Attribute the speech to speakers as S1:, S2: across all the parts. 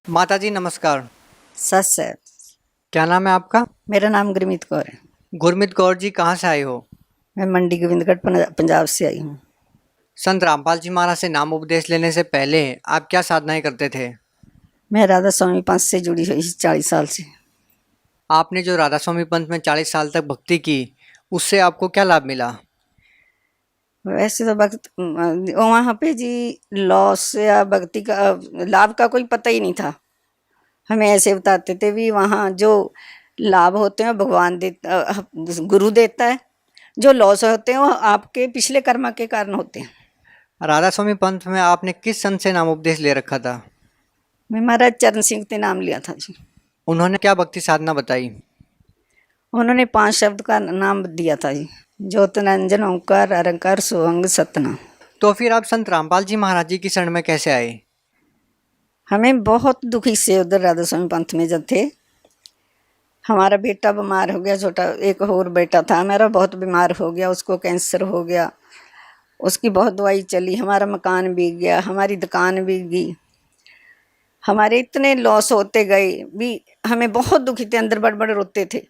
S1: माता जी नमस्कार।
S2: सच है।
S1: क्या नाम है आपका?
S2: मेरा नाम गुरमीत कौर है।
S1: गुरमीत कौर जी, कहाँ से आए हो?
S2: मैं मंडी गोविंदगढ़ पंजाब से आई हूँ।
S1: संत रामपाल जी महाराज से नाम उपदेश लेने से पहले आप क्या साधनाएं करते थे?
S2: मैं राधा स्वामी पंथ से जुड़ी हुई 40 साल से।
S1: आपने जो राधा स्वामी पंथ में 40 साल तक भक्ति की, उससे आपको क्या लाभ मिला?
S2: वैसे तो भक्त वहाँ पे जी लॉस या भक्ति का लाभ का कोई पता ही नहीं था। हमें ऐसे बताते थे भी वहाँ जो लाभ होते हैं भगवान देता, गुरु देता है। जो लॉस होते हैं वो आपके पिछले कर्म के कारण होते हैं।
S1: राधा स्वामी पंथ में आपने किस संत से नाम उपदेश ले रखा था?
S2: मैं महाराज चरण सिंह ने नाम लिया था जी।
S1: उन्होंने क्या भक्ति साधना बताई?
S2: उन्होंने 5 शब्द का नाम दिया था जी। ज्योतिरंजन, ओंकार, अरंकार, सुअंग, सतना।
S1: तो फिर आप संत रामपाल जी महाराज जी की शरण में कैसे आए?
S2: हमें बहुत दुखी से उधर राधा स्वामी पंथ में जब थे, हमारा बेटा बीमार हो गया। छोटा एक और बेटा था मेरा, बहुत बीमार हो गया, उसको कैंसर हो गया। उसकी बहुत दवाई चली, हमारा मकान बिक गया, हमारी दुकान बिक गई। हमारे इतने लॉस होते गए भी, हमें बहुत दुखी थे, अंदर बड़ बड़ रोते थे,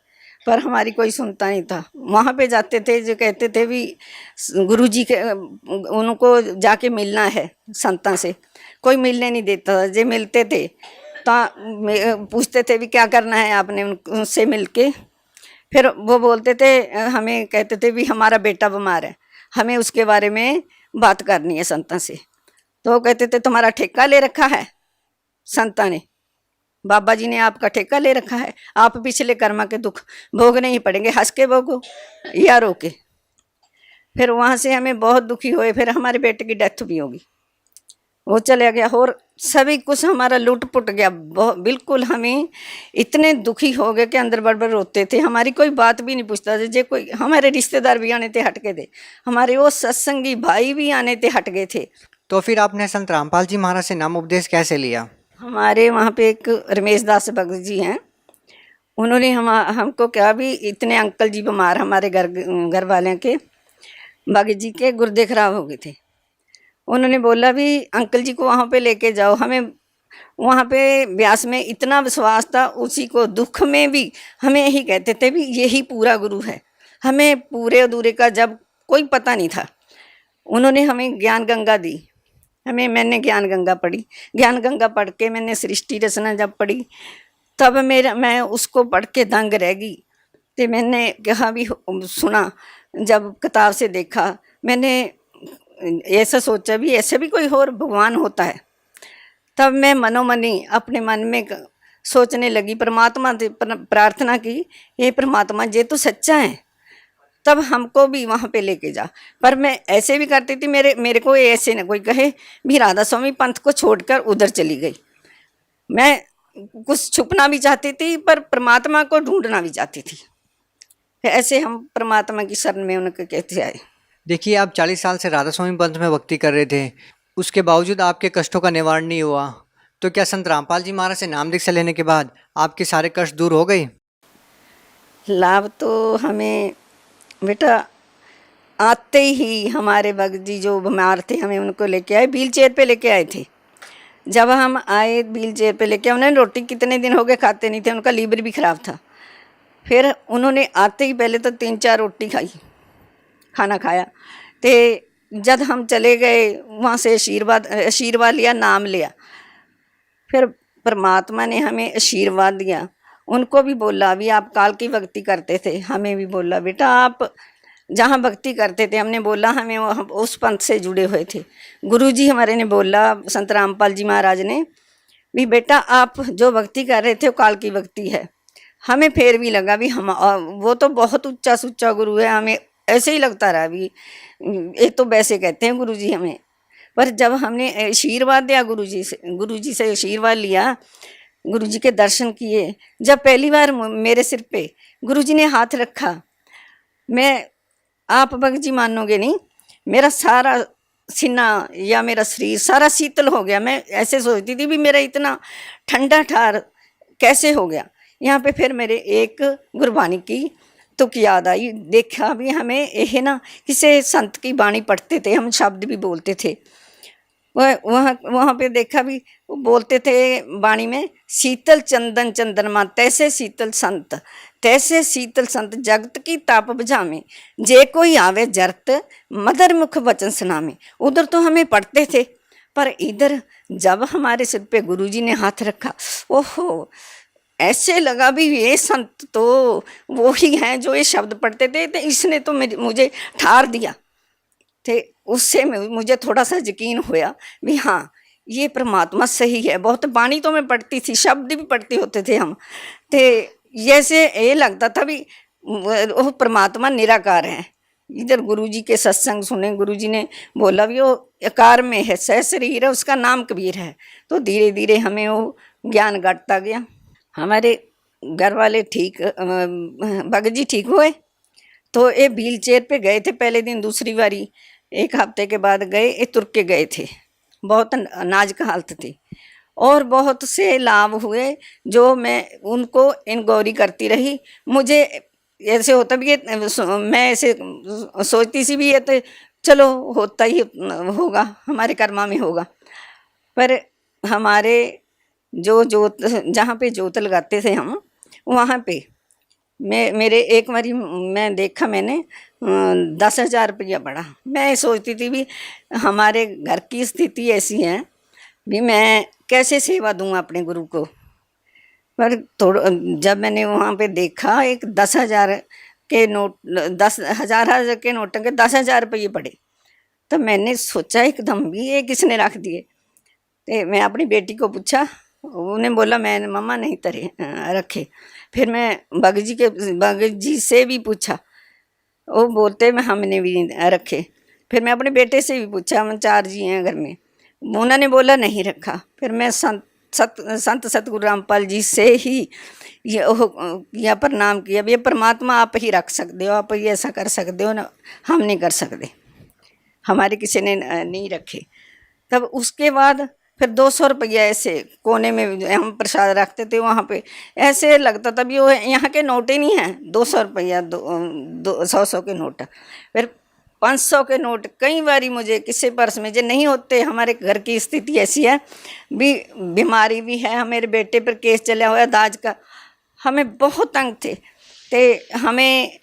S2: पर हमारी कोई सुनता नहीं था। वहाँ पे जाते थे जो कहते थे भी गुरुजी के उनको जाके मिलना है संतां से, कोई मिलने नहीं देता था। जो मिलते थे तो पूछते थे भी क्या करना है आपने उनसे मिल के। फिर वो बोलते थे, हमें कहते थे भी हमारा बेटा बीमार है, हमें उसके बारे में बात करनी है संतां से। तो वो कहते थे तुम्हारा ठेका ले रखा है संतां ने, बाबा जी ने आपका ठेका ले रखा है, आप पिछले कर्म के दुख भोगने ही पड़ेंगे, हंस के भोगो या रो के। फिर वहाँ से हमें बहुत दुखी हुए। फिर हमारे बेटे की डेथ भी होगी, वो चले गया और सभी कुछ हमारा लूट पुट गया। बिल्कुल हमें इतने दुखी हो गए कि अंदर बड़बड़ रोते थे। हमारी कोई बात भी नहीं पूछता था। जे कोई हमारे रिश्तेदार भी आने थे हट गए थे, हमारे वो सत्संगी भाई भी आने थे हट गए थे।
S1: तो फिर आपने संत रामपाल जी महाराज से नाम उपदेश कैसे लिया?
S2: हमारे वहाँ पे एक रमेश दास भगत जी हैं, उन्होंने हमको क्या भी इतने अंकल जी बीमार, हमारे घर वाले के भगत जी के गुर्दे खराब हो गए थे। उन्होंने बोला भी अंकल जी को वहाँ पे लेके जाओ। हमें वहाँ पे ब्यास में इतना विश्वास था, उसी को दुख में भी हमें यही कहते थे भी यही पूरा गुरु है। हमें पूरे अधूरे का जब कोई पता नहीं था, उन्होंने हमें ज्ञान गंगा दी। मैंने ज्ञान गंगा पढ़ी, ज्ञान गंगा पढ़ के मैंने सृष्टि रचना जब पढ़ी, तब मैं उसको पढ़ के दंग रह गई। तो मैंने कहा भी सुना, जब किताब से देखा, मैंने ऐसा सोचा भी ऐसे भी कोई और भगवान होता है। तब मैं मनोमनी अपने मन में सोचने लगी, परमात्मा से प्रार्थना की, ये परमात्मा ये तो सच्चा है, तब हमको भी वहाँ पे लेके जा। पर मैं ऐसे भी करती थी, मेरे को ऐसे न कोई कहे भी राधा स्वामी पंथ को छोड़कर उधर चली गई। मैं कुछ छुपना भी चाहती थी, पर परमात्मा को ढूंढना भी चाहती थी। ऐसे हम परमात्मा की शरण में उनके कहते आए।
S1: देखिए, आप 40 साल से राधा स्वामी पंथ में भक्ति कर रहे थे, उसके बावजूद आपके कष्टों का निवारण नहीं हुआ। तो क्या संत रामपाल जी महाराज से नाम दीक्षा लेने के बाद आपके सारे कष्ट दूर हो गए?
S2: लाभ तो हमें बेटा आते ही हमारे भगत जी जो बीमार थे, हमें उनको लेके आए, व्हील चेयर पे लेके आए थे। जब हम आए व्हील चेयर पे लेके, उन्होंने रोटी कितने दिन हो गए खाते नहीं थे, उनका लीवर भी ख़राब था। फिर उन्होंने आते ही पहले तो 3-4 रोटी खाई, खाना खाया। तो जब हम चले गए वहाँ से आशीर्वाद लिया, नाम लिया, फिर परमात्मा ने हमें आशीर्वाद दिया। उनको भी बोला भी आप काल की भक्ति करते थे, हमें भी बोला बेटा आप जहाँ भक्ति करते थे, हमने बोला हमें उस पंथ से जुड़े हुए थे। गुरुजी हमारे ने बोला, संत रामपाल जी महाराज ने भी बेटा आप जो भक्ति कर रहे थे वो काल की भक्ति है। हमें फिर भी लगा भी हम वो तो बहुत ऊंचा सुच्चा गुरु है, हमें ऐसे ही लगता रहा भी ये तो वैसे कहते हैं गुरुजी हमें। पर जब हमने आशीर्वाद दिया गुरुजी से आशीर्वाद लिया, गुरुजी के दर्शन किए, जब पहली बार मेरे सिर पे गुरुजी ने हाथ रखा, मैं आप भगत जी मानोगे नहीं, मेरा सारा सीना या मेरा शरीर सारा शीतल हो गया। मैं ऐसे सोचती थी भी मेरा इतना ठंडा ठार कैसे हो गया। यहाँ पे फिर मेरे एक गुरबानी की तुक याद आई। देखा भी हमें यह ना किसी संत की बाणी पढ़ते थे, हम शब्द भी बोलते थे, वह वहाँ वहाँ पे देखा भी, वो बोलते थे वाणी में, शीतल चंदन चंद्रमा तैसे शीतल संत, तैसे शीतल संत जगत की ताप बुझावे, जे कोई आवे जरत मदर मुख वचन सुनावे। उधर तो हमें पढ़ते थे, पर इधर जब हमारे सिर पे गुरुजी ने हाथ रखा, ओहो, ऐसे लगा भी ये संत तो वो ही हैं जो ये शब्द पढ़ते थे, तो इसने तो मुझे ठार दिया। थे उससे मुझे थोड़ा सा यकीन हुआ भी हाँ, ये परमात्मा सही है। बहुत बाणी तो मैं पढ़ती थी, शब्द भी पढ़ते होते थे हम, तो जैसे ये लगता था भी वो परमात्मा निराकार है। इधर गुरुजी के सत्संग सुने, गुरुजी ने बोला भी वो आकार में है, सह शरीर है, उसका नाम कबीर है। तो धीरे धीरे हमें वो ज्ञान घटता गया। हमारे घर वाले ठीक, भगत जी ठीक हुए तो ये व्हील चेयर पे गए थे पहले दिन, दूसरी बारी 1 हफ्ते के बाद गए, ये तुर के गए थे, बहुत नाजुक हालत थी। और बहुत से लाभ हुए जो मैं उनको इनक्वायरी करती रही। मुझे ऐसे होता भी मैं ऐसे सोचती सी भी है तो चलो होता ही होगा, हमारे कर्मा में होगा। पर हमारे जो जोत, जहाँ पे जोत लगाते थे हम, वहाँ पे मेरे एक बारी मैं देखा, मैंने 10,000 रुपया पड़ा। मैं सोचती थी भी हमारे घर की स्थिति ऐसी है भी मैं कैसे सेवा दूँ अपने गुरु को। पर थोड़ा जब मैंने वहाँ पे देखा, एक 10,000 के नोट, 10,000 के नोटों के 10,000 रुपये पड़े, तो मैंने सोचा एकदम भी ये किसने रख दिए। तो मैं अपनी बेटी को पूछा, उन्हें बोला मैंने मम्मा नहीं तरे रखे। फिर मैं भगत जी से भी पूछा, वो बोलते मैं हमने भी रखे। फिर मैं अपने बेटे से भी पूछा, हम 4 जी हैं घर में, उन्होंने बोला नहीं रखा। फिर मैं संत सतगुरु रामपाल जी से ही यह प्रणाम किया, ये परमात्मा आप ही रख सकते हो, आप ही ऐसा कर सकते हो ना, हम नहीं कर सकते, हमारे किसी ने नहीं रखे। तब उसके बाद फिर 200 रुपया ऐसे कोने में हम प्रसाद रखते थे, वहाँ पे ऐसे लगता था भी वो यहाँ के नोट ही नहीं हैं। 200 रुपया, 100 के नोट, फिर 500 के नोट। कई बारी मुझे किसी पर्स में जो नहीं होते, हमारे घर की स्थिति ऐसी है भी, बीमारी भी है, मेरे बेटे पर केस चला हुआ दाज का, हमें बहुत तंग थे। तो हमें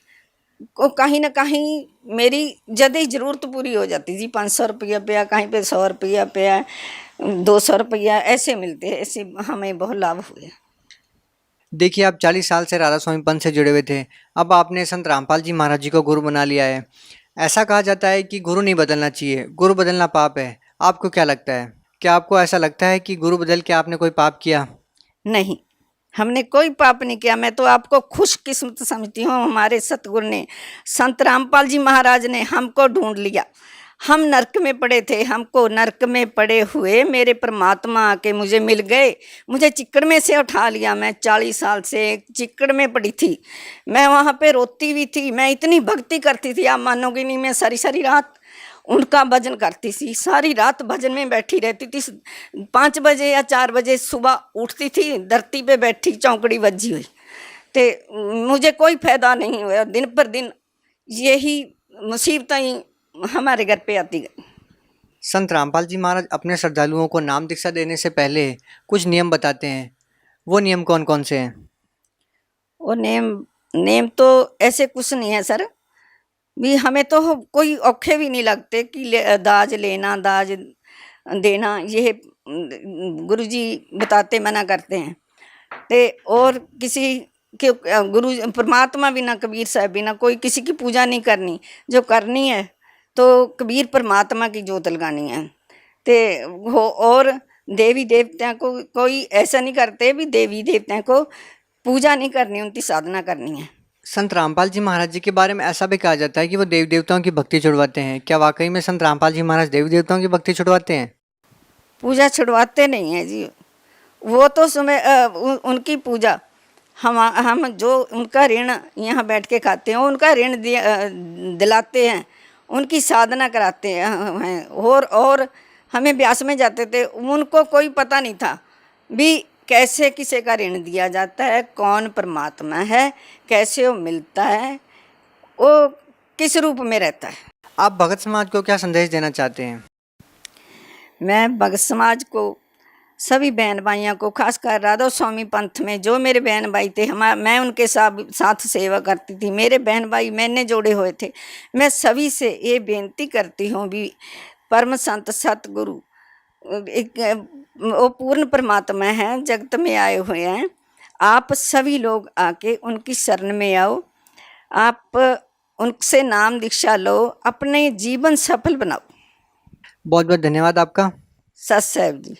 S2: को कहीं ना कहीं मेरी जदी ज़रूरत पूरी हो जाती थी। 500 रुपया पे, कहीं पे 100 रुपया पे, 200 रुपया ऐसे मिलते हैं, ऐसे हमें बहुत लाभ हुए।
S1: देखिए, आप 40 साल से राधा स्वामी पंथ से जुड़े हुए थे, अब आपने संत रामपाल जी महाराज जी को गुरु बना लिया है। ऐसा कहा जाता है कि गुरु नहीं बदलना चाहिए, गुरु बदलना पाप है। आपको क्या लगता है? क्या आपको ऐसा लगता है कि गुरु बदल के आपने कोई पाप किया?
S2: नहीं, हमने कोई पाप नहीं किया। मैं तो आपको खुशकिस्मत समझती हूँ, हमारे सतगुरु ने, संत रामपाल जी महाराज ने हमको ढूंढ लिया। हम नरक में पड़े थे, हमको नरक में पड़े हुए मेरे परमात्मा आके मुझे मिल गए, मुझे चिक्कड़ में से उठा लिया। मैं 40 साल से चिक्कड़ में पड़ी थी, मैं वहाँ पे रोती भी थी। मैं इतनी भक्ति करती थी, आप मानोगे नहीं, मैं सारी सारी रात उनका भजन करती थी, सारी रात भजन में बैठी रहती थी। 5 बजे या 4 बजे सुबह उठती थी, धरती पे बैठी चौकड़ी बजी हुई। तो मुझे कोई फायदा नहीं हुआ, दिन पर दिन यही मुसीबतें हमारे घर पे आती गई।
S1: संत रामपाल जी महाराज अपने श्रद्धालुओं को नाम दीक्षा देने से पहले कुछ नियम बताते हैं, वो नियम कौन कौन से हैं?
S2: वो नेम तो ऐसे कुछ नहीं है सर, भी हमें तो कोई औखे भी नहीं लगते कि दाज लेना, दाज देना, ये गुरुजी बताते, मना करते हैं। ते और किसी के गुरु परमात्मा बिना, कबीर साहब बिना कोई किसी की पूजा नहीं करनी। जो करनी है तो कबीर परमात्मा की जोत लगानी है। ते हो, और देवी देवताओं को कोई ऐसा नहीं करते भी देवी देवताओं को पूजा नहीं करनी, उनकी साधना करनी है।
S1: संत रामपाल जी महाराज जी के बारे में ऐसा भी कहा जाता है कि वो देवी देवताओं की भक्ति छुड़वाते हैं। क्या वाकई में संत रामपाल जी महाराज देवी देवताओं की भक्ति छुड़वाते हैं?
S2: पूजा छुड़वाते नहीं हैं जी, वो तो उनकी पूजा हम जो उनका ऋण यहाँ बैठ के खाते हैं, उनका ऋण दिलाते हैं, उनकी साधना कराते हैं। और हमें ब्यास में जाते थे, उनको कोई पता नहीं था भी कैसे किसी का ऋण दिया जाता है, कौन परमात्मा है, कैसे वो मिलता है, वो किस रूप में रहता है।
S1: आप भगत समाज को क्या संदेश देना चाहते हैं?
S2: मैं भगत समाज को, सभी बहन भाइयों को, खासकर राधा स्वामी पंथ में जो मेरे बहन भाई थे, मैं उनके साथ सेवा करती थी। मेरे बहन भाई मैंने जोड़े हुए थे। मैं सभी से ये बेनती करती हूँ भी परम संत सतगुरु एक वो पूर्ण परमात्मा हैं, जगत में आए हुए हैं। आप सभी लोग आके उनकी शरण में आओ, आप उनसे नाम दीक्षा लो, अपने जीवन सफल बनाओ।
S1: बहुत बहुत धन्यवाद आपका।
S2: सत साहिब जी।